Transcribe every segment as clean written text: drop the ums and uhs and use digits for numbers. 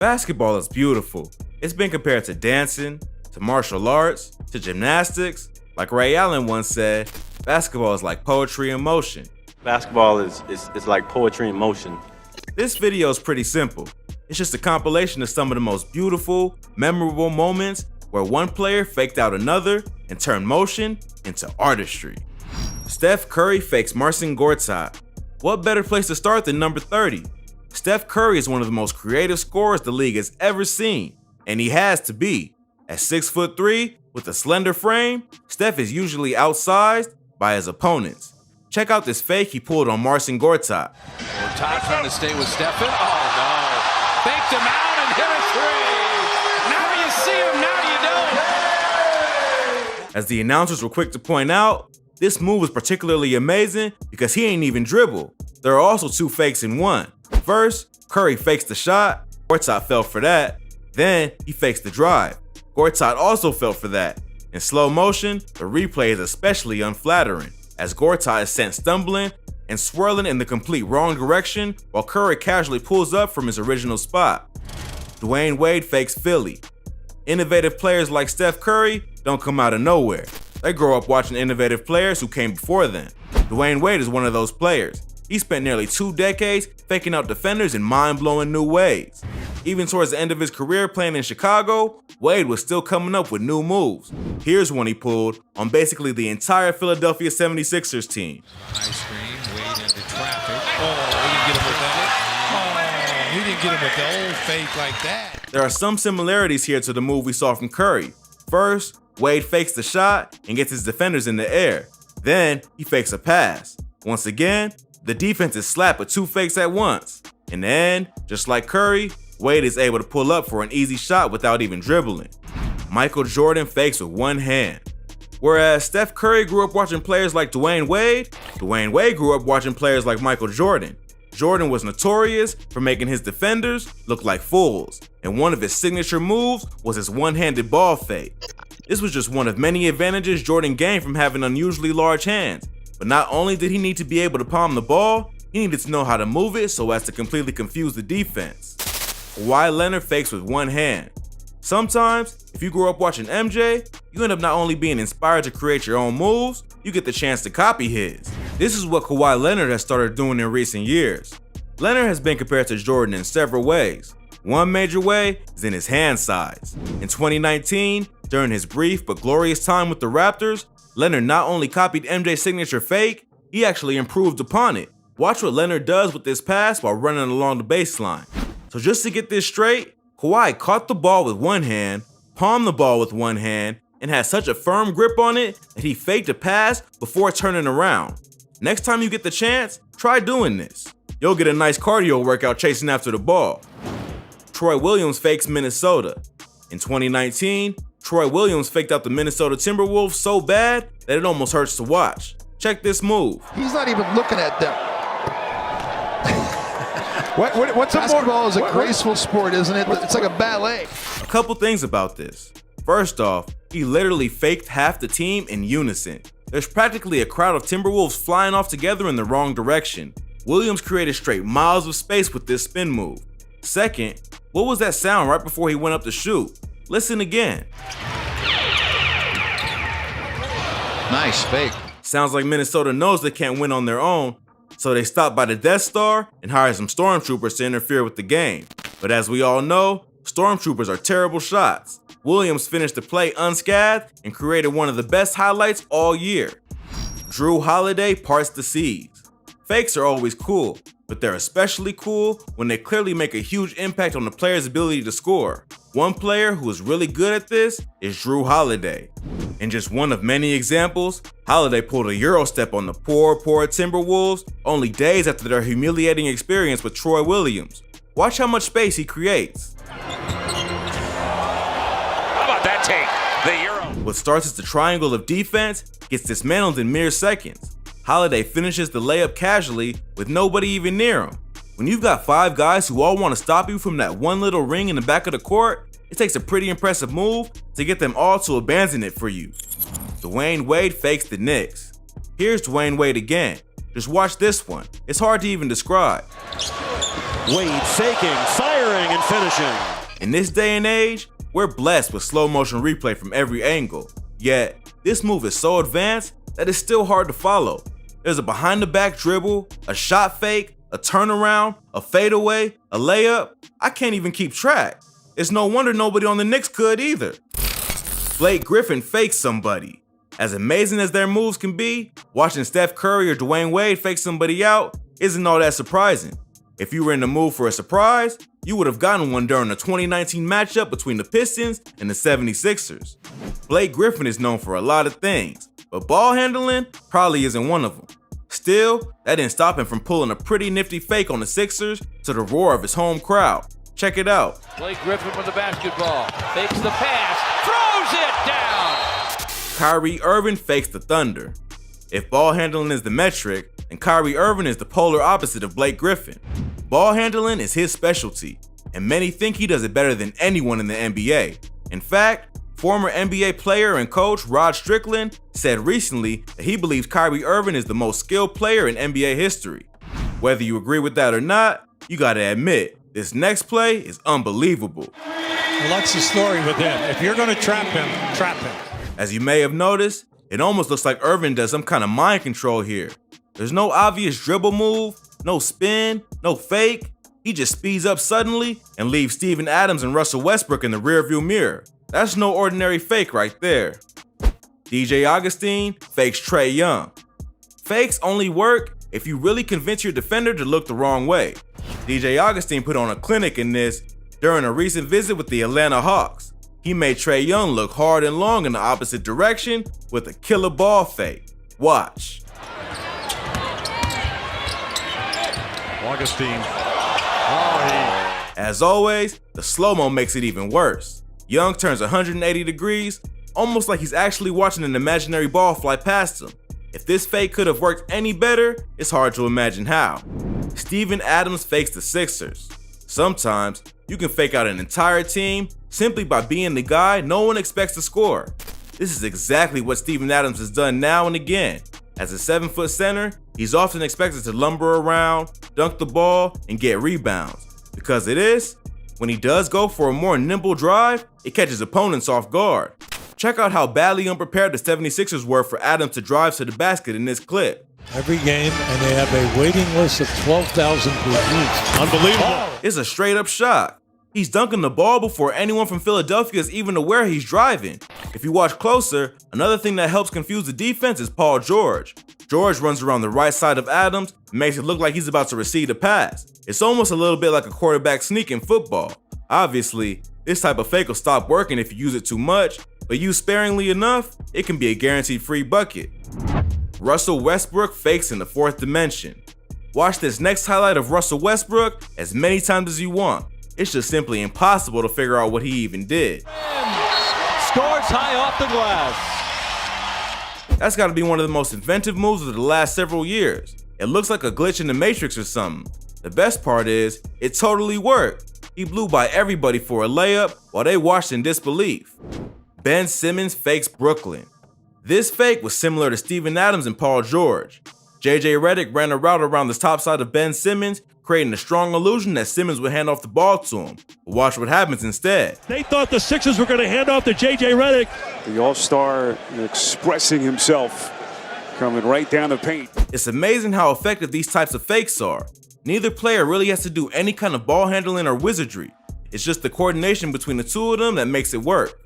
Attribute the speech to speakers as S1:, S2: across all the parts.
S1: Basketball is beautiful. It's been compared to dancing, to martial arts, to gymnastics. Like Ray Allen once said, basketball is like poetry in motion.
S2: Basketball is like poetry in motion.
S1: This video is pretty simple. It's just a compilation of some of the most beautiful, memorable moments where one player faked out another and turned motion into artistry. Steph Curry fakes Marcin Gortat. What better place to start than number 30? Steph Curry is one of the most creative scorers the league has ever seen, and he has to be. At 6'3", with a slender frame, Steph is usually outsized by his opponents. Check out this fake he pulled on Marcin Gortat.
S3: Gortat trying to stay with Stephen. Oh no! Faked him out and hit a three. Now you see him, now you don't.
S1: As the announcers were quick to point out, this move is particularly amazing because he ain't even dribble. There are also two fakes in one. First, Curry fakes the shot. Gortat fell for that. Then he fakes the drive. Gortat also fell for that. In slow motion, the replay is especially unflattering, as Gortat is sent stumbling and swirling in the complete wrong direction while Curry casually pulls up from his original spot. Dwayne Wade fakes Philly. Innovative players like Steph Curry don't come out of nowhere. They grow up watching innovative players who came before them. Dwayne Wade is one of those players. He spent nearly 2 decades faking out defenders in mind-blowing new ways. Even towards the end of his career playing in Chicago, Wade was still coming up with new moves. Here's one he pulled on basically the entire Philadelphia 76ers team.
S3: High screen, Wade into traffic. Oh, he didn't get him with that. Oh, he didn't get him with the old fake like that.
S1: There are some similarities here to the move we saw from Curry. First, Wade fakes the shot and gets his defenders in the air. Then, he fakes a pass. Once again, the defense is slapped with 2 fakes at once. In the end, just like Curry, Wade is able to pull up for an easy shot without even dribbling. Michael Jordan fakes with one hand. Whereas Steph Curry grew up watching players like Dwayne Wade grew up watching players like Michael Jordan. Jordan was notorious for making his defenders look like fools, and one of his signature moves was his one-handed ball fake. This was just one of many advantages Jordan gained from having unusually large hands. But not only did he need to be able to palm the ball, he needed to know how to move it so as to completely confuse the defense. Kawhi Leonard fakes with one hand. Sometimes, if you grew up watching MJ, you end up not only being inspired to create your own moves, you get the chance to copy his. This is what Kawhi Leonard has started doing in recent years. Leonard has been compared to Jordan in several ways. One major way is in his hand size. In 2019, during his brief but glorious time with the Raptors, Leonard not only copied MJ's signature fake, he actually improved upon it. Watch what Leonard does with this pass while running along the baseline. So just to get this straight, Kawhi caught the ball with one hand, palmed the ball with one hand, and had such a firm grip on it that he faked a pass before turning around. Next time you get the chance, try doing this. You'll get a nice cardio workout chasing after the ball. Troy Williams fakes Minnesota. In 2019, Troy Williams faked out the Minnesota Timberwolves so bad that it almost hurts to watch. Check this move.
S4: He's not even looking at them.
S5: What's
S4: Basketball is a graceful sport, isn't it? It's like a ballet.
S1: A couple things about this. First off, he literally faked half the team in unison. There's practically a crowd of Timberwolves flying off together in the wrong direction. Williams created straight miles of space with this spin move. Second, what was that sound right before he went up to shoot? Listen again.
S4: Nice fake.
S1: Sounds like Minnesota knows they can't win on their own, so they stop by the Death Star and hire some stormtroopers to interfere with the game. But as we all know, stormtroopers are terrible shots. Williams finished the play unscathed and created one of the best highlights all year. Drew Holiday parts the seas. Fakes are always cool, but they're especially cool when they clearly make a huge impact on the player's ability to score. One player who is really good at this is Drew Holiday. In just one of many examples, Holiday pulled a Euro step on the poor Timberwolves only days after their humiliating experience with Troy Williams. Watch how much space he creates.
S3: How about that take? The Euro.
S1: What starts as the triangle of defense gets dismantled in mere seconds. Holiday finishes the layup casually with nobody even near him. When you've got 5 guys who all want to stop you from that one little ring in the back of the court, it takes a pretty impressive move to get them all to abandon it for you. Dwayne Wade fakes the Knicks. Here's Dwayne Wade again. Just watch this one. It's hard to even describe.
S6: Wade faking, fires.
S5: clearing and finishing.
S1: In this day and age, we're blessed with slow motion replay from every angle. Yet, this move is so advanced that it's still hard to follow. There's a behind the back dribble, a shot fake, a turnaround, a fadeaway, a layup. I can't even keep track. It's no wonder nobody on the Knicks could either. Blake Griffin fakes somebody. As amazing as their moves can be, watching Steph Curry or Dwayne Wade fake somebody out isn't all that surprising. If you were in the mood for a surprise, you would have gotten one during the 2019 matchup between the Pistons and the 76ers. Blake Griffin is known for a lot of things, but ball handling probably isn't one of them. Still, that didn't stop him from pulling a pretty nifty fake on the Sixers to the roar of his home crowd. Check it out.
S3: Blake Griffin with the basketball. Fakes the pass. Throws it down.
S1: Kyrie Irving fakes the Thunder. If ball handling is the metric, then Kyrie Irving is the polar opposite of Blake Griffin. Ball handling is his specialty, and many think he does it better than anyone in the NBA. In fact, former NBA player and coach Rod Strickland said recently that he believes Kyrie Irving is the most skilled player in NBA history. Whether you agree with that or not, you gotta admit, this next play is unbelievable.
S6: Well, that's the story with him. If you're gonna trap him, trap him.
S1: As you may have noticed, it almost looks like Irving does some kind of mind control here. There's no obvious dribble move, no spin, no fake. He just speeds up suddenly and leaves Steven Adams and Russell Westbrook in the rearview mirror. That's no ordinary fake right there. DJ Augustine fakes Trae Young. Fakes only work if you really convince your defender to look the wrong way. DJ Augustine put on a clinic in this during a recent visit with the Atlanta Hawks. He made Trae Young look hard and long in the opposite direction with a killer ball fake. Watch.
S5: Augustine.
S1: As always, the slow-mo makes it even worse. Young turns 180 degrees, almost like he's actually watching an imaginary ball fly past him. If this fake could have worked any better, it's hard to imagine how. Steven Adams fakes the Sixers. Sometimes, you can fake out an entire team simply by being the guy no one expects to score. This is exactly what Steven Adams has done now and again. As a 7-foot center, he's often expected to lumber around, dunk the ball, and get rebounds. Because of this, when he does go for a more nimble drive, it catches opponents off guard. Check out how badly unprepared the 76ers were for Adams to drive to the basket in this clip.
S6: Every game, and they have a waiting list of 12,000 reviews.
S5: Unbelievable.
S1: It's a straight up shock. He's dunking the ball before anyone from Philadelphia is even aware he's driving. If you watch closer, another thing that helps confuse the defense is Paul George. George runs around the right side of Adams and makes it look like he's about to receive a pass. It's almost a little bit like a quarterback sneak in football. Obviously, this type of fake will stop working if you use it too much, but used sparingly enough, it can be a guaranteed free bucket. Russell Westbrook fakes in the fourth dimension. Watch this next highlight of Russell Westbrook as many times as you want. It's just simply impossible to figure out what he even did.
S5: Scores high off the glass.
S1: That's gotta be one of the most inventive moves of the last several years. It looks like a glitch in the Matrix or something. The best part is, it totally worked. He blew by everybody for a layup while they watched in disbelief. Ben Simmons fakes Brooklyn. This fake was similar to Steven Adams and Paul George. JJ Redick ran a route around the top side of Ben Simmons, creating a strong illusion that Simmons would hand off the ball to him. But watch what happens instead.
S7: They thought the Sixers were going to hand off to J.J. Redick.
S8: The All-Star expressing himself, coming right down the paint.
S1: It's amazing how effective these types of fakes are. Neither player really has to do any kind of ball handling or wizardry. It's just the coordination between the two of them that makes it work.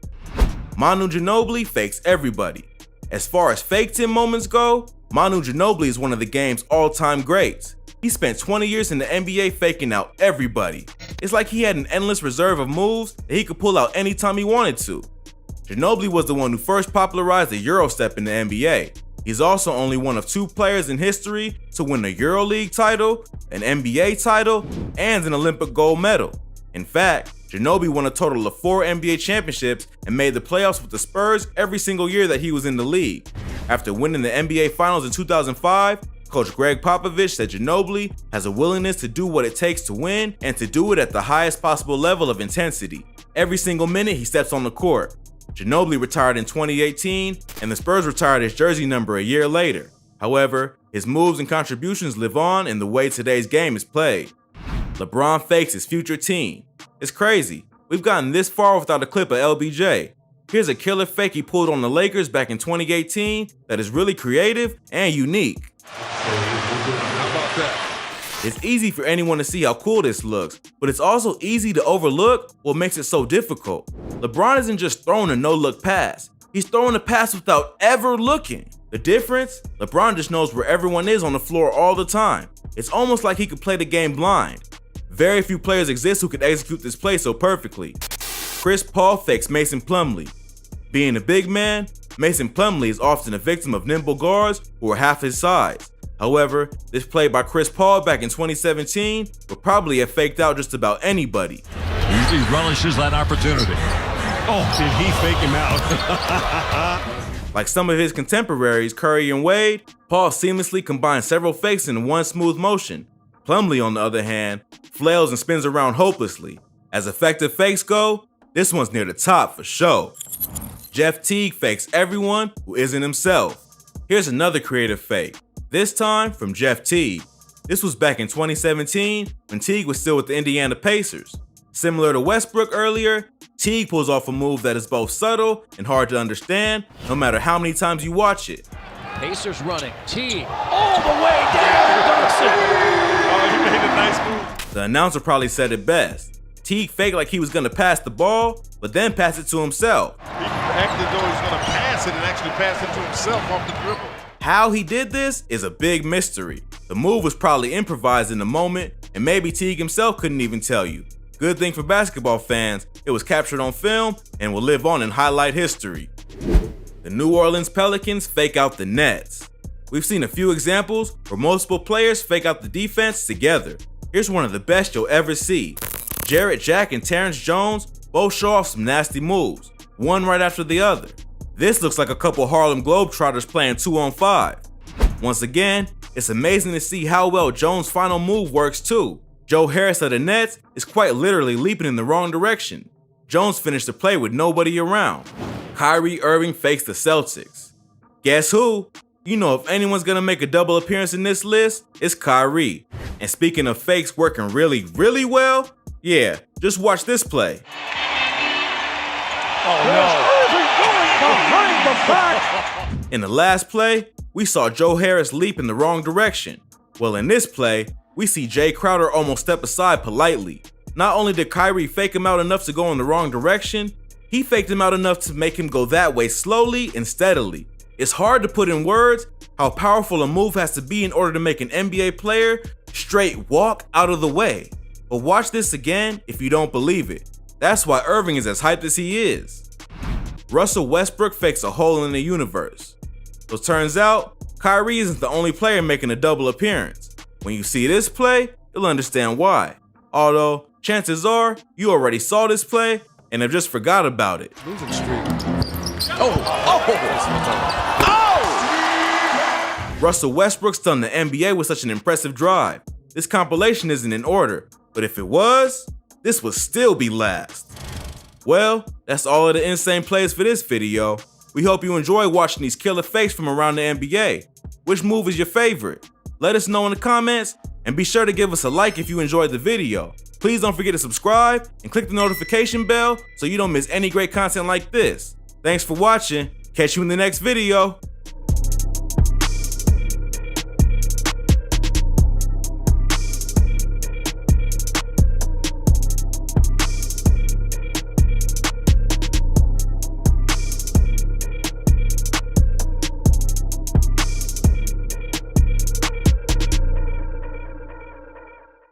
S1: Manu Ginobili fakes everybody. As far as fake 10 moments go, Manu Ginobili is one of the game's all-time greats. He spent 20 years in the NBA faking out everybody. It's like he had an endless reserve of moves that he could pull out anytime he wanted to. Ginobili was the one who first popularized the Eurostep in the NBA. He's also only one of 2 players in history to win a EuroLeague title, an NBA title, and an Olympic gold medal. In fact, Ginobili won a total of 4 NBA championships and made the playoffs with the Spurs every single year that he was in the league. After winning the NBA Finals in 2005, Coach Greg Popovich said Ginobili has a willingness to do what it takes to win and to do it at the highest possible level of intensity. Every single minute he steps on the court. Ginobili retired in 2018, and the Spurs retired his jersey number a year later. However, his moves and contributions live on in the way today's game is played. LeBron fakes his future team. It's crazy. We've gotten this far without a clip of LBJ. Here's a killer fake he pulled on the Lakers back in 2018 that is really creative and unique.
S3: How about that?
S1: It's easy for anyone to see how cool this looks, but it's also easy to overlook what makes it so difficult. LeBron isn't just throwing a no-look pass. He's throwing a pass without ever looking. The difference? LeBron just knows where everyone is on the floor all the time. It's almost like he could play the game blind. Very few players exist who could execute this play so perfectly. Chris Paul fakes Mason Plumlee. Being a big man, Mason Plumlee is often a victim of nimble guards who are half his size. However, this play by Chris Paul back in 2017 would probably have faked out just about anybody.
S7: He relishes that opportunity. Oh, did he fake him out?
S1: Like some of his contemporaries, Curry and Wade, Paul seamlessly combines several fakes in one smooth motion. Plumlee, on the other hand, flails and spins around hopelessly. As effective fakes go, this one's near the top for sure. Jeff Teague fakes everyone who isn't himself. Here's another creative fake, this time from Jeff Teague. This was back in 2017 when Teague was still with the Indiana Pacers. Similar to Westbrook earlier, Teague pulls off a move that is both subtle and hard to understand, no matter how many times you watch it.
S5: Pacers running. Teague all the way down. Dunks it.
S7: Oh, you made a nice move.
S1: The announcer probably said it best. Teague faked like he was gonna pass the ball, but then pass it to himself.
S9: He acted as though he was gonna pass it and actually pass it to himself off the dribble.
S1: How he did this is a big mystery. The move was probably improvised in the moment, and maybe Teague himself couldn't even tell you. Good thing for basketball fans, it was captured on film and will live on in highlight history. The New Orleans Pelicans fake out the Nets. We've seen a few examples where multiple players fake out the defense together. Here's one of the best you'll ever see. Jarrett Jack and Terrence Jones both show off some nasty moves, one right after the other. This looks like a couple Harlem Globetrotters playing 2-on-5. Once again, it's amazing to see how well Jones' final move works too. Joe Harris of the Nets is quite literally leaping in the wrong direction. Jones finished the play with nobody around. Kyrie Irving fakes the Celtics. Guess who? You know if anyone's gonna make a double appearance in this list, it's Kyrie. And speaking of fakes working really, really well, yeah, just watch this play.
S5: Oh no. Behind the back.
S1: In the last play, we saw Joe Harris leap in the wrong direction. Well, in this play, we see Jay Crowder almost step aside politely. Not only did Kyrie fake him out enough to go in the wrong direction, he faked him out enough to make him go that way slowly and steadily. It's hard to put in words how powerful a move has to be in order to make an NBA player straight walk out of the way. But watch this again if you don't believe it. That's why Irving is as hyped as he is. Russell Westbrook fakes a hole in the universe. So it turns out, Kyrie isn't the only player making a double appearance. When you see this play, you'll understand why. Although, chances are, you already saw this play and have just forgot about it.
S9: Losing streak.
S1: Russell Westbrook stunned the NBA with such an impressive drive. This compilation isn't in order, but if it was, this would still be last. Well, that's all of the insane plays for this video. We hope you enjoy watching these killer fakes from around the NBA. Which move is your favorite? Let us know in the comments, and be sure to give us a like if you enjoyed the video. Please don't forget to subscribe and click the notification bell so you don't miss any great content like this. Thanks for watching. Catch you in the next video.